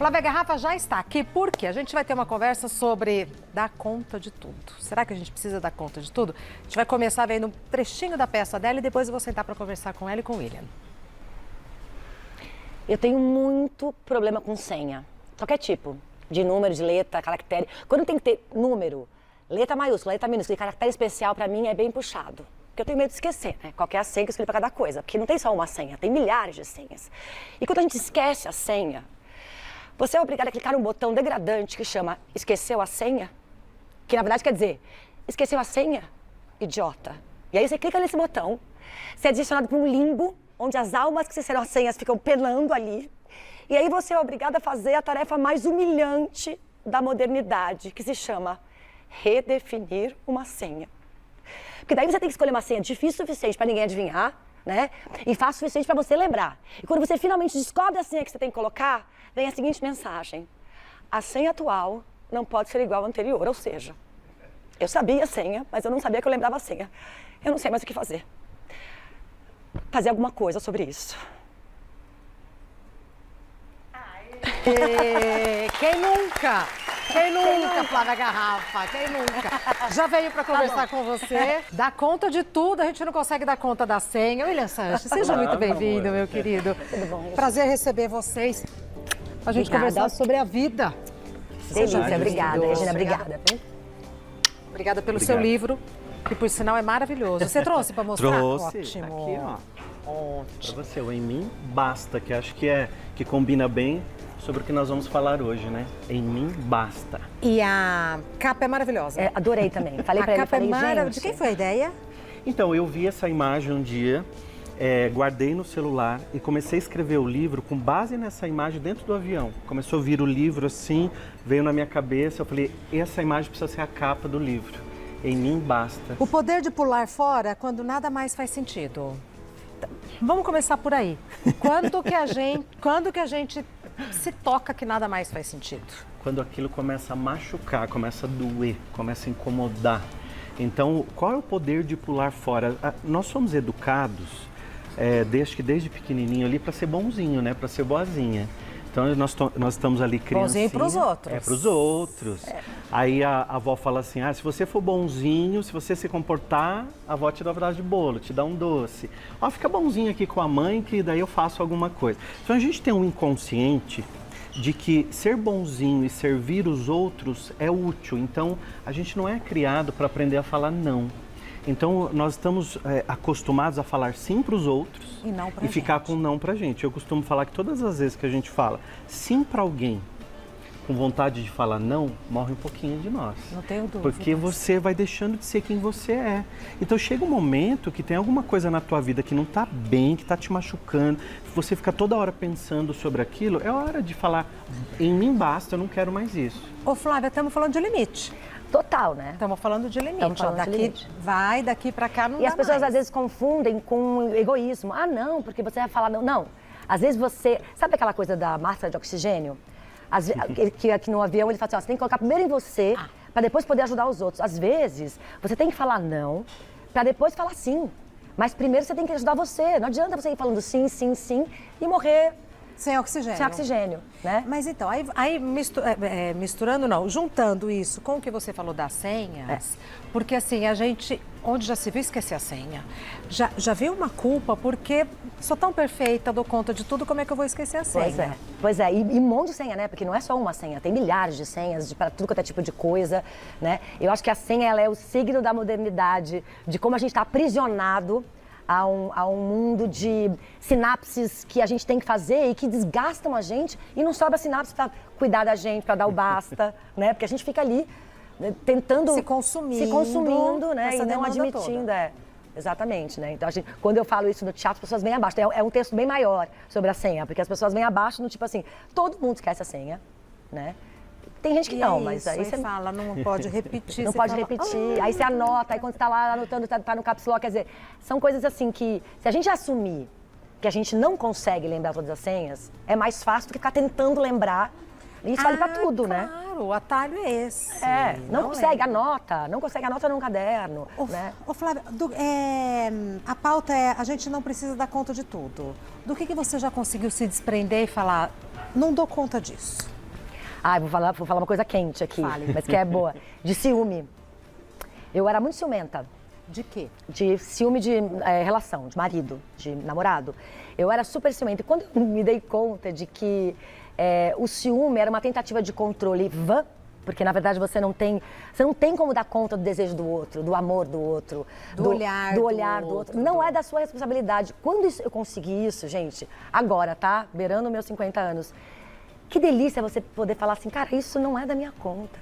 Flávia Garrafa já está aqui porque a gente vai ter uma conversa sobre dar conta de tudo. Será que a gente precisa dar conta de tudo? A gente vai começar vendo um trechinho da peça dela e depois eu vou sentar para conversar com ela e com o William. Eu tenho muito problema com senha. Qualquer tipo de número, de letra, caractere. Quando tem que ter número, letra maiúscula, letra minúscula e caractere especial, pra mim é bem puxado. Porque eu tenho medo de esquecer, né? Qual que é a senha que eu escolhi pra cada coisa. Porque não tem só uma senha, tem milhares de senhas. E quando a gente esquece a senha, você é obrigado a clicar num botão degradante que chama esqueceu a senha, que na verdade quer dizer, esqueceu a senha, idiota. E aí você clica nesse botão, você é direcionado para um limbo, onde as almas que esqueceram as senhas ficam penando ali. E aí você é obrigado a fazer a tarefa mais humilhante da modernidade, que se chama redefinir uma senha. Porque daí você tem que escolher uma senha difícil o suficiente para ninguém adivinhar, né? E fácil o suficiente para você lembrar. E quando você finalmente descobre a senha que você tem que colocar, vem a seguinte mensagem: a senha atual não pode ser igual à anterior, ou seja, eu sabia a senha, mas eu não sabia que eu lembrava a senha. Eu não sei mais o que fazer. Fazer alguma coisa sobre isso. Quem nunca? Quem nunca, Flávia Garrafa? Quem nunca? Já veio para conversar com você. Dá conta de tudo, a gente não consegue dar conta da senha. William Sanches, seja muito bem-vindo, meu querido. Tudo bom? Prazer receber vocês. A gente conversar sobre a vida. Delícia, obrigada, Regina, obrigada. Obrigada pelo seu livro, que por sinal é maravilhoso. Você trouxe para mostrar? Trouxe. Ótimo. Aqui, ó. Ótimo. Pra você, o Em Mim Basta, que acho que combina bem sobre o que nós vamos falar hoje, né? Em Mim Basta. E a capa é maravilhosa. É, adorei também. Falei pra ele, A capa é falei, maravilhosa. gente... De quem foi a ideia? Então, eu vi essa imagem um dia, guardei no celular e comecei a escrever o livro com base nessa imagem dentro do avião. Começou a vir o livro assim, veio na minha cabeça, eu falei, essa imagem precisa ser a capa do livro. Em Mim Basta. O poder de pular fora quando nada mais faz sentido. Vamos começar por aí. Quando que a gente se toca que nada mais faz sentido? Quando aquilo começa a machucar, começa a doer, começa a incomodar. Então, qual é o poder de pular fora? Nós somos educados, desde pequenininho ali, para ser bonzinho, né? Para ser boazinha. Então, nós estamos ali criancinha. Bonzinho para os outros. É, para os outros. Aí a avó fala assim, se você for bonzinho, se você se comportar, a avó te dá um pedaço de bolo, te dá um doce. Fica bonzinho aqui com a mãe, que daí eu faço alguma coisa. Então, a gente tem um inconsciente de que ser bonzinho e servir os outros é útil. Então, a gente não é criado para aprender a falar não. Então, nós estamos acostumados a falar sim para os outros e, não pra e ficar gente. com não para a gente. Eu costumo falar que todas as vezes que a gente fala sim para alguém com vontade de falar não, morre um pouquinho de nós. Não tenho dúvida. Porque você vai deixando de ser quem você é. Então, chega um momento que tem alguma coisa na tua vida que não está bem, que está te machucando, você fica toda hora pensando sobre aquilo, é hora de falar, em mim basta, eu não quero mais isso. Ô, Flávia, estamos falando de limite. Total, né? Estamos falando de limite. Estamos falando de limite. Daqui pra cá não dá E as pessoas mais. às vezes confundem com egoísmo. Ah, não, porque você vai falar não. Não. Às vezes você... Sabe aquela coisa da máscara de oxigênio? Que aqui no avião ele fala assim, você tem que colocar primeiro em você, para depois poder ajudar os outros. Às vezes, você tem que falar não, para depois falar sim. Mas primeiro você tem que ajudar você. Não adianta você ir falando sim, sim, sim e morrer sem oxigênio. sem oxigênio, né? Mas então, misturando não, juntando isso com o que você falou das senhas, porque assim, a gente, onde já se viu esquecer a senha, já viu uma culpa, porque sou tão perfeita, dou conta de tudo, como é que eu vou esquecer a senha? Pois é, e um monte de senha, né? Porque não é só uma senha, tem milhares de senhas para tudo quanto é tipo de coisa, né? Eu acho que a senha, ela é o signo da modernidade, de como a gente está aprisionado a um mundo de sinapses que a gente tem que fazer e que desgastam a gente e não sobra sinapse para cuidar da gente, para dar o basta, né? Porque a gente fica ali tentando... Se consumindo, né? E não admitindo, Exatamente, né? Então, quando eu falo isso no teatro, as pessoas vêm abaixo. É um texto bem maior sobre a senha, porque as pessoas vêm abaixo no tipo assim, todo mundo esquece a senha, né? Tem gente que não, mas aí você fala, não pode repetir. Não pode repetir, aí você anota, aí quando você tá lá anotando, tá no caps lock, quer dizer, são coisas assim que, se a gente assumir que a gente não consegue lembrar todas as senhas, é mais fácil do que ficar tentando lembrar. E isso vale pra tudo, né? Claro, o atalho é esse. Não consegue, anota num caderno, né? Ô Flávia, a pauta é, a gente não precisa dar conta de tudo. Do que você já conseguiu se desprender e falar, não dou conta disso? Ah, vou falar uma coisa quente aqui, Fale. mas que é boa. De ciúme. Eu era muito ciumenta. De quê? De ciúme de relação, de marido, de namorado. Eu era super ciumenta. E quando eu me dei conta de que o ciúme era uma tentativa de controle vã, porque na verdade você não tem como dar conta do desejo do outro, do amor do outro, Do olhar do outro. Não é da sua responsabilidade. Quando eu consegui isso, gente, agora, tá? Beirando meus 50 anos. Que delícia você poder falar assim, cara, isso não é da minha conta.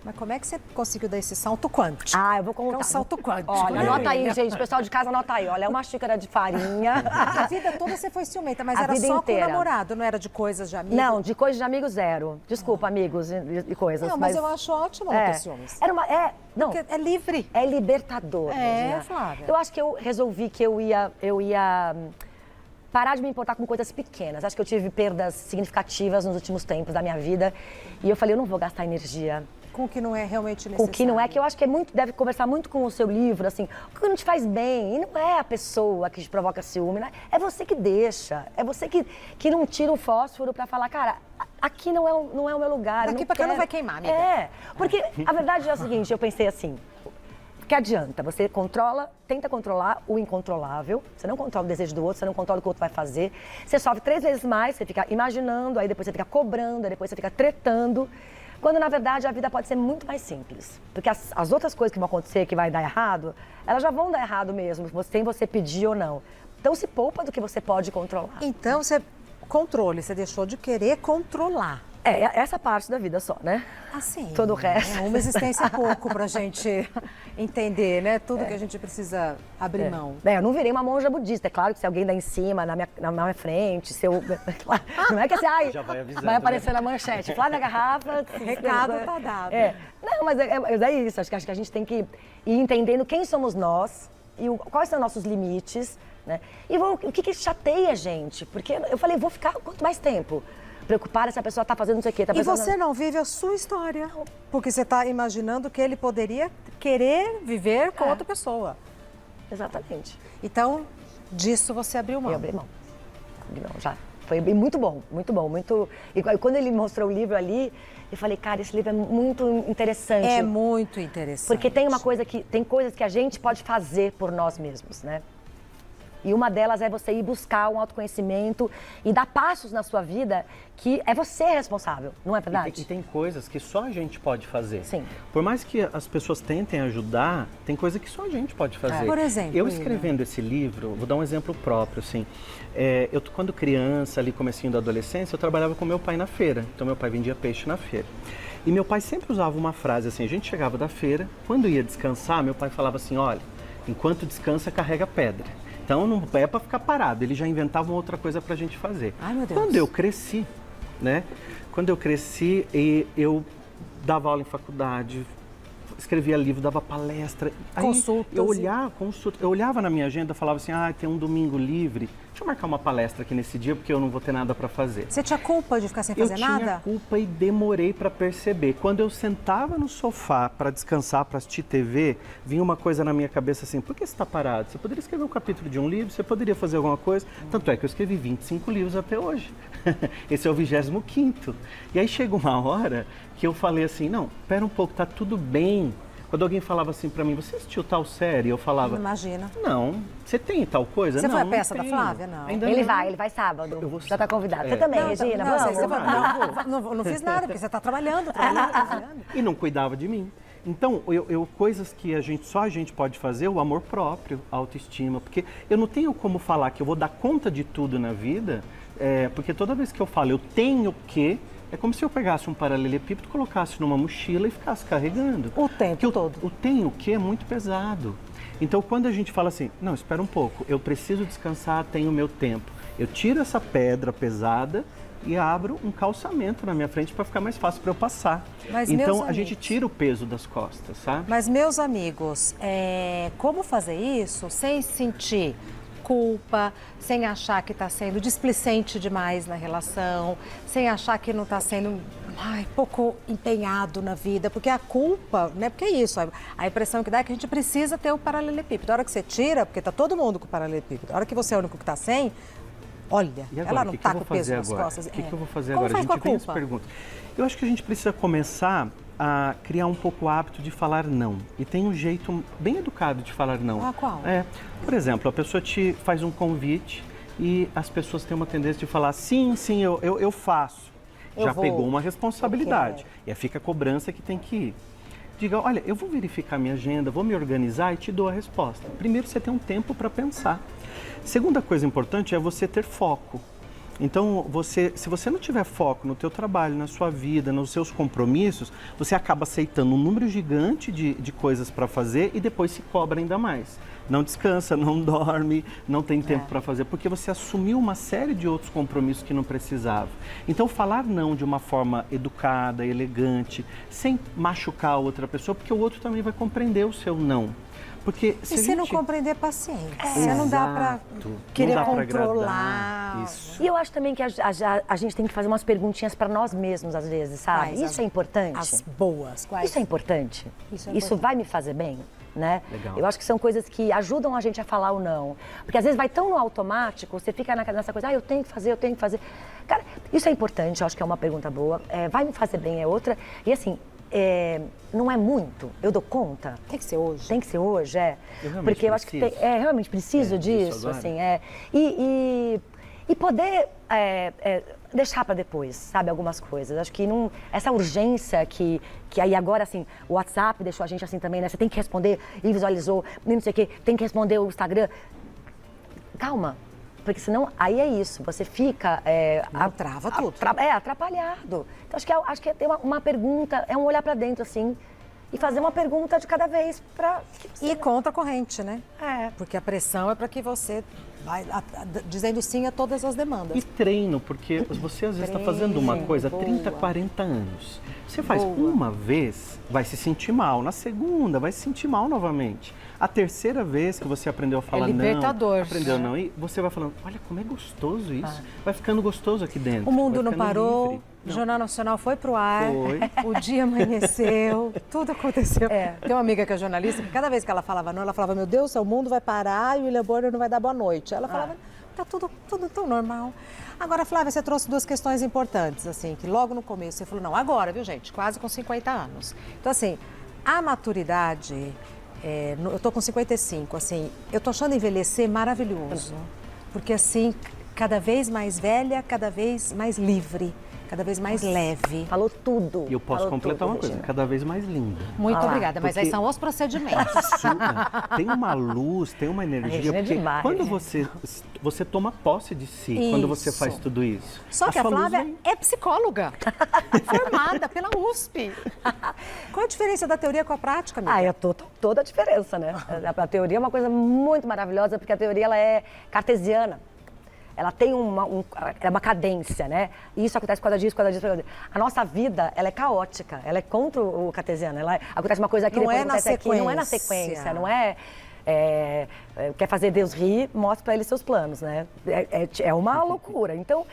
Mas como é que você conseguiu dar esse salto quântico? Ah, eu vou contar. É um salto quântico. Olha, né? anota aí, gente. Pessoal de casa, anota aí. Olha, é uma xícara de farinha. A vida toda você foi ciumenta, mas A era vida só inteira. com o namorado, não era de coisas de amigo? Não, de coisa de amigo zero. Desculpa, amigos e coisas. Não, mas eu acho ótimo não ter ciúmes. Era uma... não, Porque é livre. é libertador. Regina. Flávia. Eu acho que eu resolvi que eu ia parar de me importar com coisas pequenas. Acho que eu tive perdas significativas nos últimos tempos da minha vida. E eu falei, eu não vou gastar energia Com o que não é realmente necessário. com o que não é, que eu acho que deve conversar muito com o seu livro, assim, o que não te faz bem, e não é a pessoa que te provoca ciúme, né? É você que deixa, é você que não tira o fósforo pra falar, cara, aqui não é o meu lugar. Daqui pra cá não vai queimar, amiga. Porque a verdade é o seguinte, eu pensei assim, que adianta, você tenta controlar o incontrolável, você não controla o desejo do outro, você não controla o que o outro vai fazer, você sofre 3 vezes mais, você fica imaginando, aí depois você fica cobrando, aí depois você fica tretando, quando na verdade a vida pode ser muito mais simples. Porque as outras coisas que vão acontecer, que vai dar errado, elas já vão dar errado mesmo, sem você pedir ou não. Então se poupa do que você pode controlar. Então, você deixou de querer controlar. Essa parte da vida só, né? Assim. Todo o resto. Uma existência pouco pra gente entender, né? Tudo que a gente precisa abrir mão. Eu não virei uma monja budista. É claro que se alguém dá em cima, na minha frente, se eu... Não é que assim, Já vai avisando, vai aparecer né? na manchete. Flávia Garrafa... Recado tá dado. Não, mas é isso. Acho que a gente tem que ir entendendo quem somos nós e quais são nossos limites, né? E o que chateia a gente. Porque eu falei, vou ficar quanto mais tempo? Preocupada se a pessoa está fazendo não sei o quê. E você não vive a sua história. Porque você está imaginando que ele poderia querer viver com outra pessoa. Exatamente. Então, disso você abriu mão. Eu abri mão. Já. Foi muito bom, muito bom. E quando ele mostrou o livro ali, eu falei, cara, esse livro é muito interessante. É muito interessante. Porque tem coisas que a gente pode fazer por nós mesmos, né? E uma delas é você ir buscar um autoconhecimento e dar passos na sua vida que é você responsável, não é verdade? E tem coisas que só a gente pode fazer. Sim. Por mais que as pessoas tentem ajudar, tem coisa que só a gente pode fazer. Por exemplo, eu escrevendo esse livro, vou dar um exemplo próprio, assim. Eu, quando criança, ali comecinho da adolescência, eu trabalhava com meu pai na feira. Então, meu pai vendia peixe na feira. E meu pai sempre usava uma frase assim, a gente chegava da feira, quando ia descansar, meu pai falava assim, olha, enquanto descansa, carrega pedra. Então, não é para ficar parado, ele já inventava uma outra coisa pra gente fazer. Ai, meu Deus. Quando eu cresci, né? Quando eu cresci, eu dava aula em faculdade, escrevia livro, dava palestra. Aí Consultas. eu olhava na minha agenda e falava assim, tem um domingo livre, deixa eu marcar uma palestra aqui nesse dia, porque eu não vou ter nada para fazer. Você tinha culpa de ficar sem fazer nada? Eu tinha culpa e demorei para perceber. Quando eu sentava no sofá para descansar, para assistir TV, vinha uma coisa na minha cabeça assim, por que você está parado? Você poderia escrever um capítulo de um livro, você poderia fazer alguma coisa. Tanto é que eu escrevi 25 livros até hoje. Esse é o 25º. E aí chegou uma hora que eu falei assim, não, pera um pouco, tá tudo bem. Quando alguém falava assim pra mim, você assistiu tal série? Eu falava, Imagina. Não, você tem tal coisa? Você não, foi à não peça da tenho. Flávia? Não. Ainda Ele não. vai sábado. Eu vou Já tá convidado. É. Você também, Não, Regina, não, vamos. não fiz nada, porque você está trabalhando. E não cuidava de mim. Então, coisas que só a gente pode fazer, o amor próprio, a autoestima. Porque eu não tenho como falar que eu vou dar conta de tudo na vida, porque toda vez que eu falo eu tenho que, é como se eu pegasse um paralelepípedo, colocasse numa mochila e ficasse carregando. O tempo todo. O tenho que é muito pesado. Então, quando a gente fala assim, não, espera um pouco, eu preciso descansar, tenho o meu tempo. Eu tiro essa pedra pesada e abro um calçamento na minha frente para ficar mais fácil para eu passar. Mas, então, meus a gente amigos, tira o peso das costas, sabe? Mas, meus amigos, como fazer isso sem sentir culpa, sem achar que está sendo displicente demais na relação, sem achar que não está sendo pouco empenhado na vida, porque a culpa, né? Porque é isso, a impressão que dá é que a gente precisa ter o paralelepípedo. A hora que você tira, porque está todo mundo com o paralelepípedo, a hora que você é o único que está sem, olha, E agora, ela não que está eu com vou peso fazer nas agora? costas. O que eu vou fazer Como agora? A faz com gente vem essa culpa? pergunta. Eu acho que a gente precisa começar a criar um pouco o hábito de falar não. E tem um jeito bem educado de falar não. Ah, qual? Por exemplo, a pessoa te faz um convite e as pessoas têm uma tendência de falar sim, eu faço. Já pegou uma responsabilidade. E aí fica a cobrança que tem que ir. Diga, olha, eu vou verificar minha agenda, vou me organizar e te dou a resposta. Primeiro, você tem um tempo para pensar. Segunda coisa importante é você ter foco. Então, se você não tiver foco no teu trabalho, na sua vida, nos seus compromissos, você acaba aceitando um número gigante de coisas para fazer e depois se cobra ainda mais. Não descansa, não dorme, não tem tempo para fazer, porque você assumiu uma série de outros compromissos que não precisava. Então, falar não de uma forma educada, elegante, sem machucar a outra pessoa, porque o outro também vai compreender o seu não. Porque se não compreender, paciência. Não dá para querer controlar. Isso. E eu acho também que a gente tem que fazer umas perguntinhas para nós mesmos, às vezes, sabe? Isso é importante. As boas. Quais? Isso é importante. Isso vai me fazer bem, né? Legal. Eu acho que são coisas que ajudam a gente a falar o não. Porque às vezes vai tão no automático, você fica nessa coisa, eu tenho que fazer. Cara, isso é importante, eu acho que é uma pergunta boa. Vai me fazer bem é outra. E assim, não é muito, eu dou conta. Tem que ser hoje. Tem que ser hoje, Porque eu acho que realmente preciso disso, assim, e poder deixar para depois, sabe, algumas coisas. Acho que essa urgência que aí agora, assim, o WhatsApp deixou a gente assim também, né? Você tem que responder e visualizou, não sei o quê, tem que responder o Instagram. Calma. Porque senão, aí é isso, você fica... trava tudo. Atrapalhado. Então, acho que é ter uma pergunta, é um olhar para dentro, assim, e fazer uma pergunta de cada vez para... E contra a corrente, né? Porque a pressão é para que você vai dizendo sim a todas as demandas. E treino, porque você às vezes está fazendo uma coisa há 30, 40 anos. Você faz uma vez, vai se sentir mal. Na segunda, vai se sentir mal novamente. A terceira vez que você aprendeu a falar libertador, não, aprendeu não, e você vai falando, olha como é gostoso isso. Vai ficando gostoso aqui dentro. O mundo não parou, o Jornal Nacional foi pro ar, o dia amanheceu, tudo aconteceu. Tem uma amiga que é jornalista, que cada vez que ela falava não, ela falava, meu Deus, o mundo vai parar e o William Bonner não vai dar boa noite. Ela falava, tá tudo tão normal. Agora, Flávia, você trouxe duas questões importantes, assim, que logo no começo você falou, não, agora, viu, gente, quase com 50 anos. Então, assim, a maturidade... eu tô com 55, assim, eu tô achando envelhecer maravilhoso. Porque, assim, cada vez mais velha, cada vez mais livre, cada vez mais leve. Falou tudo. E eu posso completar uma coisa, cada vez mais linda. Muito obrigada, mas aí são os procedimentos. Tem uma luz, tem uma energia, porque quando você toma posse de si, quando você faz tudo isso. Só que a Flávia é psicóloga, formada pela USP. Qual a diferença da teoria com a prática, amiga? Toda a diferença, né? A teoria é uma coisa muito maravilhosa, porque a teoria ela é cartesiana. Ela tem uma cadência, né? E isso acontece por causa disso, por causa disso. A nossa vida, ela é caótica, ela é contra o cartesiano. Acontece uma coisa aqui, depois acontece aqui. Não é na sequência, não é... quer fazer Deus rir, mostra para ele seus planos, né? É uma loucura. Então,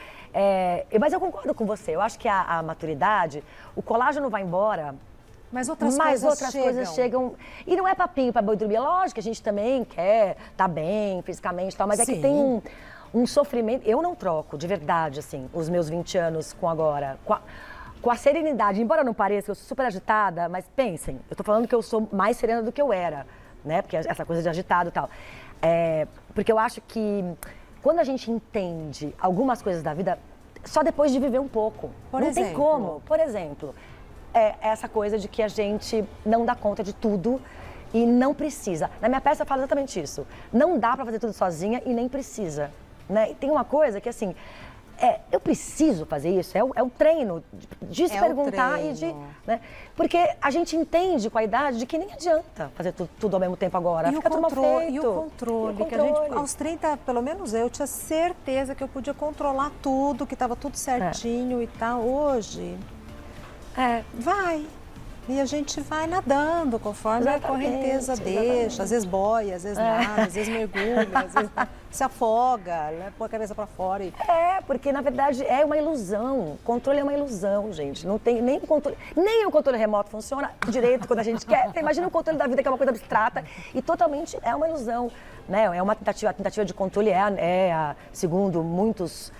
mas eu concordo com você. Eu acho que a maturidade, o colágeno vai embora... Mas outras coisas chegam. E não é papinho para boi dormir. Lógico que a gente também quer estar bem fisicamente e tal, mas é que tem um sofrimento. Eu não troco, de verdade, assim, os meus 20 anos com agora. Com a serenidade. Embora não pareça, eu sou super agitada, mas pensem, eu tô falando que eu sou mais serena do que eu era, né? Porque essa coisa de agitado e tal. Porque eu acho que quando a gente entende algumas coisas da vida, só depois de viver um pouco. Não tem como. Por exemplo... essa coisa de que a gente não dá conta de tudo e não precisa. Na minha peça eu falo exatamente isso. Não dá pra fazer tudo sozinha e nem precisa, né? E tem uma coisa que, assim, eu preciso fazer isso, é o treino de se perguntar e de... Né? Porque a gente entende com a idade de que nem adianta fazer tudo ao mesmo tempo agora. E o controle, que a gente, aos 30, pelo menos eu tinha certeza que eu podia controlar tudo, que estava tudo certinho e tal. Hoje... vai. E a gente vai nadando conforme a correnteza deixa. Às vezes boia, às vezes nada, às vezes mergulha, às vezes se afoga, né? Põe a cabeça pra fora. Porque na verdade é uma ilusão. Controle é uma ilusão, gente. Não tem nem controle. Nem o controle remoto funciona direito quando a gente quer. Você imagina o controle da vida, que é uma coisa abstrata, e totalmente é uma ilusão. Né? É uma tentativa. A tentativa de controle segundo muitos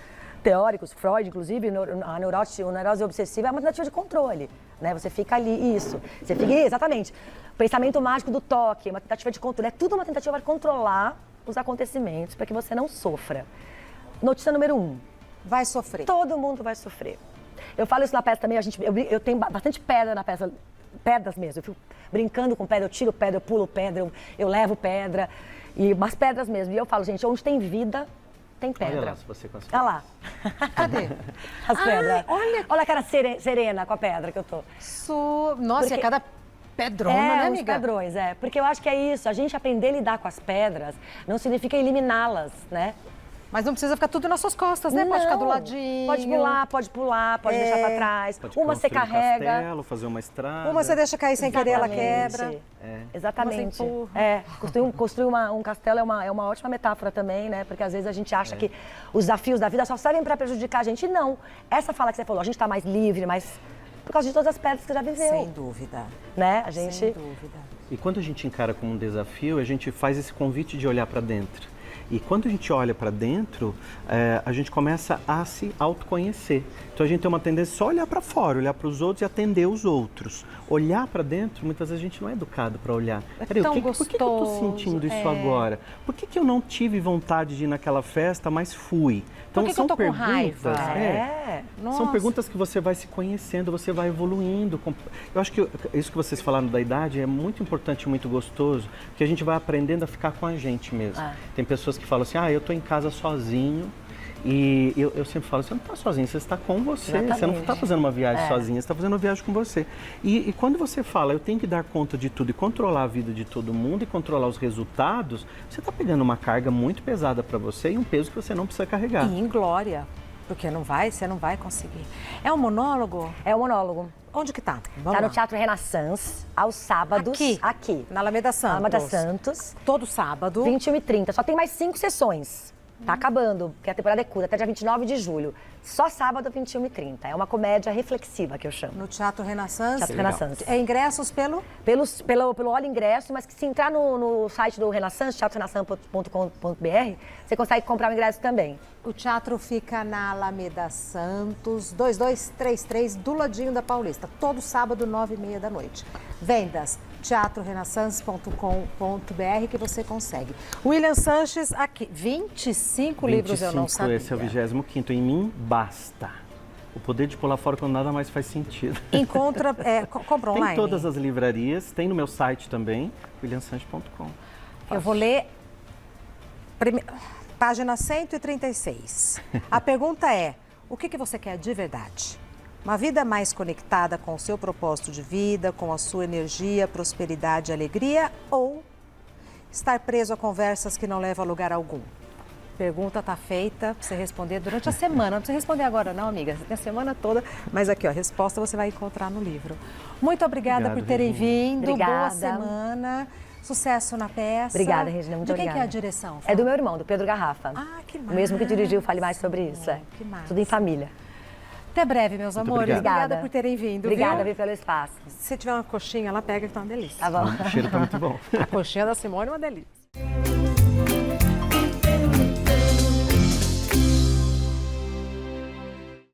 teóricos, Freud, inclusive, a neurose obsessiva é uma tentativa de controle, né? Você fica ali, isso. Você fica, exatamente. O pensamento mágico do toque, uma tentativa de controle. É tudo uma tentativa de controlar os acontecimentos para que você não sofra. Notícia número 1. Vai sofrer. Todo mundo vai sofrer. Eu falo isso na peça também, eu tenho bastante pedra na peça, pedras mesmo. Eu fico brincando com pedra, eu tiro pedra, eu pulo pedra, eu levo pedra, e umas pedras mesmo. E eu falo, gente, onde tem vida, tem pedra. Olha lá, se você consegue. Olha lá. Cadê? As pedras. Olha a cara serena com a pedra que eu tô. Nossa, Porque- é cada pedrona, né, os amiga? pedrões, porque eu acho que é isso. A gente aprender a lidar com as pedras não significa eliminá-las, né? Mas não precisa ficar tudo nas suas costas, né? Pode ficar do Não. ladinho. Pode pular, pode deixar pra trás. Pode Uma você construir um carrega. castelo, fazer uma estrada. Uma você deixa cair sem querer, ela quebra. Exatamente. Uma você empurra. Construir um castelo é uma ótima metáfora também, né? Porque às vezes a gente acha que os desafios da vida só servem para prejudicar a gente. E não. Essa fala que você falou, a gente tá mais livre, mais... Por causa de todas as pedras que você já viveu. Sem dúvida. Né? A gente... Sem dúvida. E quando a gente encara como um desafio, a gente faz esse convite de olhar para dentro. E quando a gente olha para dentro, a gente começa a se autoconhecer. Então a gente tem uma tendência só a olhar para fora, olhar para os outros e atender os outros. Olhar para dentro, muitas vezes a gente não é educado para olhar. Peraí, tão por que eu estou sentindo isso agora? Por que eu não tive vontade de ir naquela festa, mas fui? Então Por que são eu tô com perguntas, raiva? são Nossa. perguntas que você vai se conhecendo, você vai evoluindo. Eu acho que isso que vocês falaram da idade é muito importante e muito gostoso, porque a gente vai aprendendo a ficar com a gente mesmo. Tem pessoas que falam assim, eu estou em casa sozinho. E eu sempre falo, você não está sozinho, você está com você. Exatamente. Você não está fazendo uma viagem sozinha, você está fazendo uma viagem com você. E quando você fala, eu tenho que dar conta de tudo e controlar a vida de todo mundo e controlar os resultados, você está pegando uma carga muito pesada para você e um peso que você não precisa carregar. E em glória, porque você não vai conseguir. É um monólogo? É um monólogo. Onde que tá? Vamos Tá lá. no Teatro Renaissance, aos sábados. Aqui? Na Alameda Santos. Alameda Santos. Todo sábado. 21h30. Só tem mais 5 sessões. Tá acabando, porque a temporada é curta, até dia 29 de julho. Só sábado, 21h30. É uma comédia reflexiva, que eu chamo. No Teatro Renaissance. Teatro Renaissance. É ingressos pelo? Pelo Olha Ingresso, mas que se entrar no site do Renaissance, teatrorenaissance.com.br, você consegue comprar o ingresso também. O teatro fica na Alameda Santos, 2233, do ladinho da Paulista. Todo sábado, 9h30 da noite. Vendas, teatrorenaissance.com.br, que você consegue. William Sanches, aqui, 25 livros eu não sabia. Esse é o 25º. Em mim, basta. O poder de pular fora quando nada mais faz sentido. Encontra, compra online? Tem em todas as livrarias, tem no meu site também, williamsanches.com. Eu vou ler página 136. A pergunta é, o que você quer de verdade? Uma vida mais conectada com o seu propósito de vida, com a sua energia, prosperidade e alegria, ou estar preso a conversas que não levam a lugar algum? Pergunta está feita para você responder durante a semana. Não precisa responder agora não, amiga. Você tem a semana toda. Mas aqui, ó, a resposta você vai encontrar no livro. Muito obrigada por terem vindo. Obrigada. Boa semana. Sucesso na peça. Obrigada, Regina. Muito obrigada. De quem que é a direção? É do meu irmão, do Pedro Garrafa. Ah, que massa. O mesmo que dirigiu Fale Mais Sobre Isso. Que massa. Tudo em família. Até breve, meus amores. obrigado. Por terem vindo. Obrigada, viu? pelo espaço. Se tiver uma coxinha lá, pega que tá uma delícia. Tá bom. O cheiro tá muito bom. A coxinha da Simone é uma delícia.